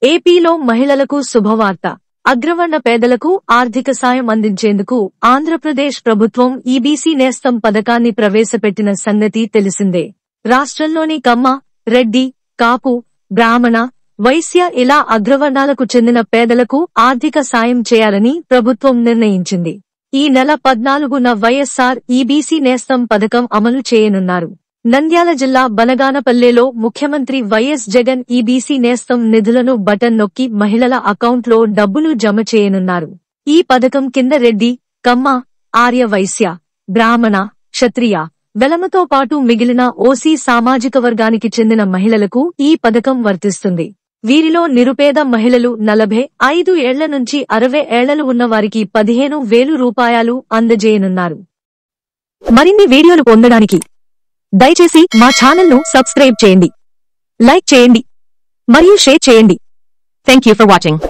ఏపీలో మహిళలకు శుభవార్త. అగ్రవర్ణ పేదలకు ఆర్థిక సాయం అందించేందుకు ఆంధ్రప్రదేశ్ ప్రభుత్వం ఈబీసీ నేస్తం పథకాన్ని ప్రవేశపెట్టిన సంగతి తెలిసిందే. రాష్ట్రంలోని కమ్మ, రెడ్డి, కాపు, బ్రాహ్మణ, వైశ్య ఇలా అగ్రవర్ణాలకు చెందిన పేదలకు ఆర్థిక సాయం చేయాలని ప్రభుత్వం నిర్ణయించింది. ఈ నెల 14న వైఎస్ఆర్ ఈబీసీ నేస్తం పథకం అమలు చేయనున్నారు. నంద్యాల జిల్లా బనగానపల్లెలో ముఖ్యమంత్రి వైఎస్ జగన్ ఈబీసీ నేస్తం నిధులను బటన్ నొక్కి మహిళల అకౌంట్లో డబ్బులు జమ చేయనున్నారు. ఈ పథకం కింద రెడ్డి, కమ్మ, ఆర్య వైశ్య, బ్రాహ్మణ, క్షత్రియ, వెలమతో పాటు మిగిలిన ఓసీ సామాజిక వర్గానికి చెందిన మహిళలకు ఈ పథకం వర్తిస్తుంది. వీరిలో నిరుపేద మహిళలు 45 ఏళ్ల నుంచి 60 ఏళ్లలు ఉన్నవారికి 15,000 రూపాయలు అందజేయనున్నారు. మరిన్ని వీడియోలు పొందడానికి దయచేసి మా ఛానల్ను సబ్స్క్రైబ్ చేయండి, లైక్ చేయండి మరియు షేర్ చేయండి. Thank you for watching.